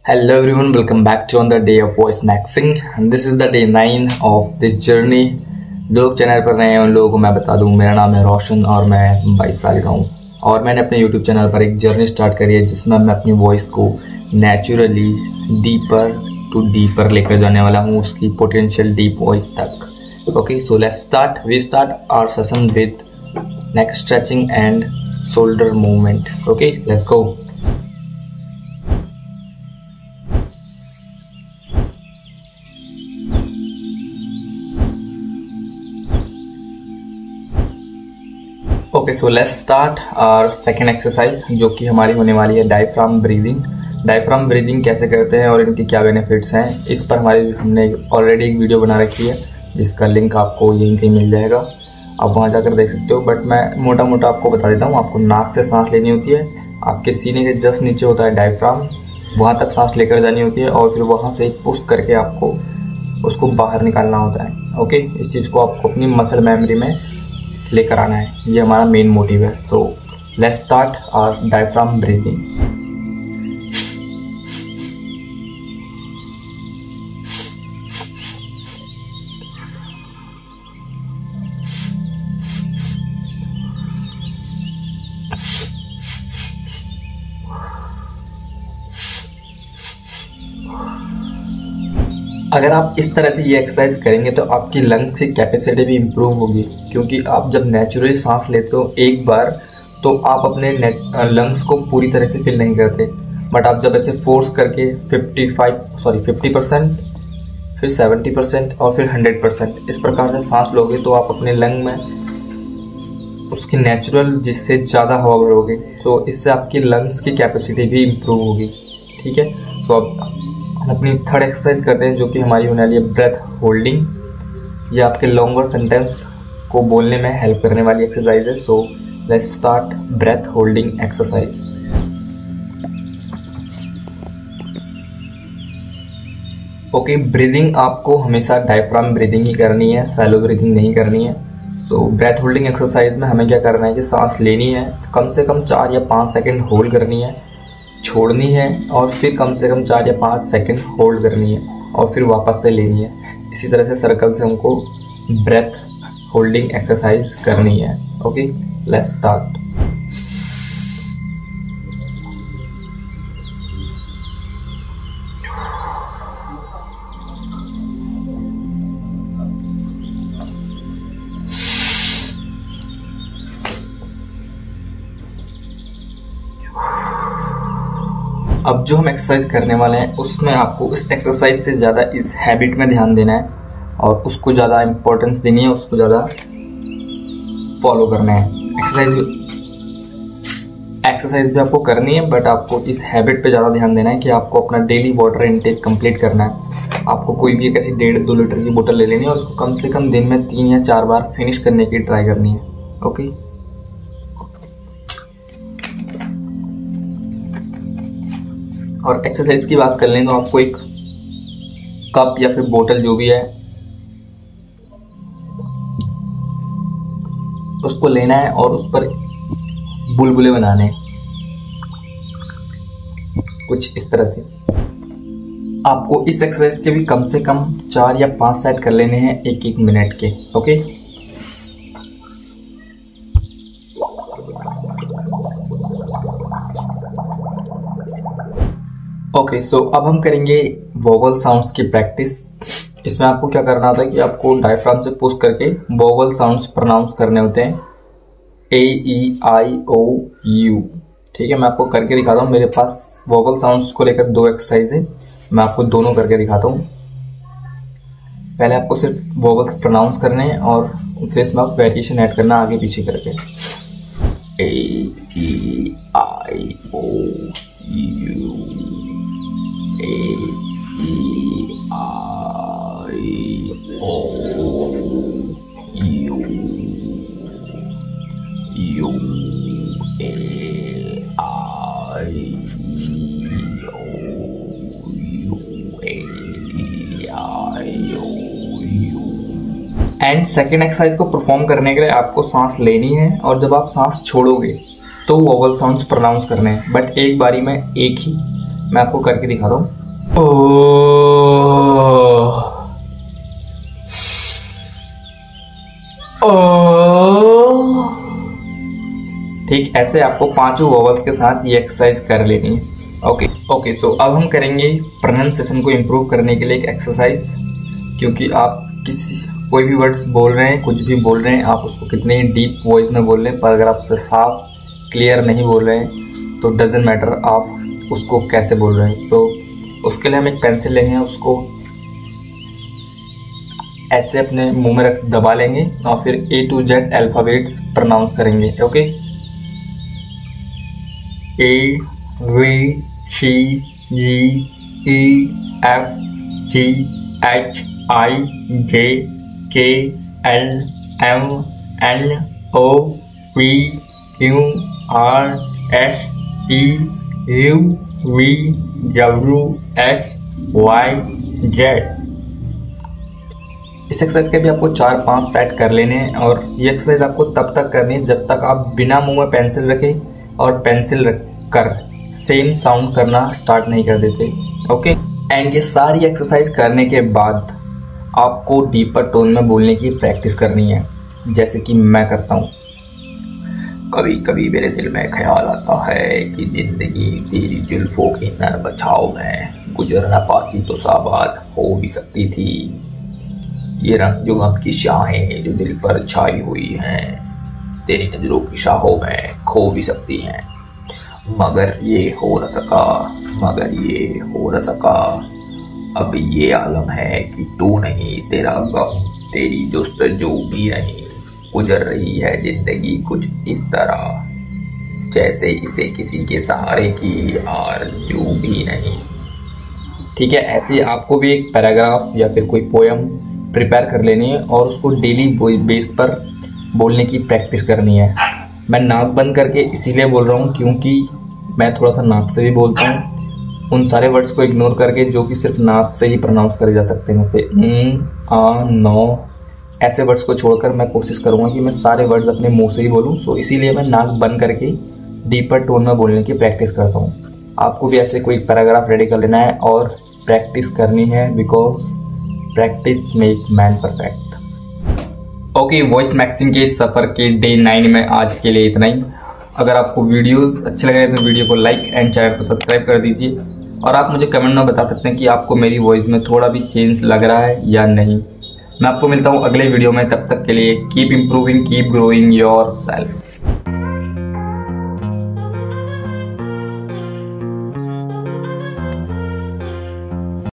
Hello everyone, welcome back to another day of voice maxing. This is the day 9 of this journey. जो लोग channel पर नए हैं उन लोगों को मैं बता दूं, मेरा नाम है रोशन और मैं 22 साल का हूं और मैंने अपने YouTube चैनल पर एक जर्नी स्टार्ट करी है जिसमें मैं अपनी वॉइस को नेचुरली डीपर टू डीपर लेकर जाने वाला हूं, उसकी पोटेंशियल डीप वॉइस तक. Okay, so let's start. We start our session with neck stretching and shoulder movement. Okay, let's go. Okay, so let's start our second exercise जो कि हमारी होने वाली है डायफ्राम ब्रीदिंग. डायफ्राम ब्रीदिंग कैसे करते हैं और इनके क्या बेनिफिट्स हैं, इस पर हमने ऑलरेडी एक वीडियो बना रखी है जिसका लिंक आपको यहीं कहीं मिल जाएगा, आप वहां जाकर देख सकते हो. बट मैं मोटा मोटा आपको बता देता हूँ. आपको नाक से सांस लेनी होती है, आपके सीने के जस्ट नीचे होता है डायफ्राम, वहाँ तक सांस लेकर जानी होती है और फिर वहाँ से पुश करके आपको उसको बाहर निकालना होता है. ओके, इस चीज़ को आपको अपनी मसल मेमोरी में लेकर आना है, ये हमारा मेन मोटिव है. So let's start our diaphragm breathing. अगर आप इस तरह से ये एक्सरसाइज करेंगे तो आपकी लंग्स की कैपेसिटी भी इम्प्रूव होगी, क्योंकि आप जब नेचुरली सांस लेते हो एक बार तो आप अपने लंग्स को पूरी तरह से फिल नहीं करते. बट आप जब ऐसे फोर्स करके 50% फिर 70% और फिर 100% इस प्रकार से सांस लोगे तो आप अपने लंग में उसकी नेचुरल जिससे ज़्यादा हवा भरोगे. सो इससे आपकी लंग्स की कैपेसिटी भी इम्प्रूव होगी. ठीक है, सो अब अपनी थर्ड एक्सरसाइज करते हैं जो कि हमारी होने वाली है ब्रेथ होल्डिंग. ये आपके लॉन्गर सेंटेंस को बोलने में हेल्प करने वाली एक्सरसाइज है. So let's start breath holding exercise. Okay, breathing आपको हमेशा डायफ्राम ब्रीदिंग ही करनी है, शैलो ब्रीदिंग नहीं करनी है. सो ब्रेथ होल्डिंग एक्सरसाइज में हमें क्या करना है कि सांस लेनी है, कम से कम 4 या 5 सेकेंड होल्ड करनी है, छोड़नी है और फिर कम से कम 4 या 5 सेकंड होल्ड करनी है और फिर वापस से लेनी है. इसी तरह से सर्कल से हमको ब्रेथ होल्डिंग एक्सरसाइज करनी है. Okay, let's start. अब जो हम एक्सरसाइज करने वाले हैं उसमें आपको इस एक्सरसाइज से ज़्यादा इस हैबिट में ध्यान देना है और उसको ज़्यादा इम्पोर्टेंस देनी है, उसको ज़्यादा फॉलो करना है. एक्सरसाइज भी आपको करनी है बट आपको इस हैबिट पे ज़्यादा ध्यान देना है कि आपको अपना डेली वाटर इनटेक कंप्लीट करना है. आपको कोई भी एक ऐसी 1.5-2 लीटर की बोतल ले लेनी है और उसको कम से कम दिन में 3 या 4 बार फिनिश करने की ट्राई करनी है. ओके, और एक्सरसाइज की बात कर लें तो आपको एक कप या फिर बोतल जो भी है उसको लेना है और उस पर बुलबुले बनाने हैं कुछ इस तरह से. आपको इस एक्सरसाइज के भी कम से कम 4 या 5 सेट कर लेने हैं 1-1 मिनट के. ओके, ओके, सो अब हम करेंगे वोवल साउंड्स की प्रैक्टिस. इसमें आपको क्या करना होता है कि आपको डायफ्राम से पुश करके वोवल साउंड्स प्रोनाउंस करने होते हैं, AEIOU. ठीक है, मैं आपको करके दिखाता हूँ. मेरे पास वोवल साउंड्स को लेकर 2 एक्सरसाइज है, मैं आपको दोनों करके दिखाता हूँ. पहले आपको सिर्फ वोवल्स प्रोनाउंस करने हैं और फिर इसमें आप वेरिएशन ऐड करना आगे पीछे करके. AEIOU एंड सेकेंड एक्सरसाइज को परफॉर्म करने के लिए आपको सांस लेनी है और जब आप सांस छोड़ोगे तो वोवल साउंड्स प्रोनाउंस करने हैं, बट एक बारी में एक ही. मैं आपको करके दिखा रहा हूँ। ठीक ऐसे आपको पांचों वॉवल्स के साथ ये एक्सरसाइज कर लेनी है। ओके सो अब हम करेंगे प्रोनाउंसिएशन को इम्प्रूव करने के लिए एक एक्सरसाइज। क्योंकि आप कोई भी वर्ड्स बोल रहे हैं, कुछ भी बोल रहे हैं, आप उसको कितने ही डीप वॉइस में बोल रहे हैं, पर अगर आप उसे साफ क्लियर नहीं बोल रहे हैं तो डजेंट मैटर आप उसको कैसे बोल रहे हैं। तो उसके लिए हम एक पेंसिल लेंगे, उसको ऐसे अपने मुंह में दबा लेंगे और फिर A to Z alphabets pronounce करेंगे। Okay, A V C G E F G H I J K L M N O P Q R S T U V W X Y Z। इस exercise के भी आपको 4-5 set कर लेने हैं और ये एक्सरसाइज आपको तब तक करनी है जब तक आप बिना मुंह में पेंसिल रखें और पेंसिल रख कर सेम साउंड करना स्टार्ट नहीं कर देते। ओके, एंड ये सारी एक्सरसाइज करने के बाद आपको डीपर टोन में बोलने की प्रैक्टिस करनी है, जैसे कि मैं करता हूँ। कभी कभी मेरे दिल में ख्याल आता है कि जिंदगी तेरी जुल्फों की नर्म छाँव में गुजर न पाती तो साबाद हो भी सकती थी। ये रंग जो गम की शाहें जो दिल पर छाई हुई हैं, तेरी नजरों की शाहों में खो भी सकती हैं। मगर ये हो न सका, मगर ये हो न सका। अब ये आलम है कि तू नहीं, तेरा गम, तेरी जुस्तजू भी नहीं। गुजर रही है जिंदगी कुछ इस तरह जैसे इसे किसी के सहारे की आरज़ू भी नहीं। ठीक है, ऐसे आपको भी एक पैराग्राफ या फिर कोई पोयम प्रिपेयर कर लेनी है और उसको डेली बेस पर बोलने की प्रैक्टिस करनी है। मैं नाक बंद करके इसीलिए बोल रहा हूँ क्योंकि मैं थोड़ा सा नाक से भी बोलता हूँ, उन सारे वर्ड्स को इग्नोर करके जो कि सिर्फ नाक से ही प्रोनाउंस करे जा सकते हैं, जैसे आ नो, ऐसे वर्ड्स को छोड़कर मैं कोशिश करूँगा कि मैं सारे वर्ड्स अपने मुंह से ही बोलूँ। सो इसीलिए मैं नाक बंद करके डीपर टोन में बोलने की प्रैक्टिस करता हूँ। आपको भी ऐसे कोई पैराग्राफ रेडी कर लेना है और प्रैक्टिस करनी है, because practice make man perfect. Okay, voice maxing के सफ़र के डे 9 में आज के लिए इतना ही। अगर आपको वीडियोस अच्छे लगे तो वीडियो को लाइक एंड चैनल को सब्सक्राइब कर दीजिए और आप मुझे कमेंट में बता सकते हैं कि आपको मेरी वॉइस में थोड़ा भी चेंज लग रहा है या नहीं। मैं आपको मिलता हूँ अगले वीडियो में, तब तक के लिए keep improving, keep growing your self.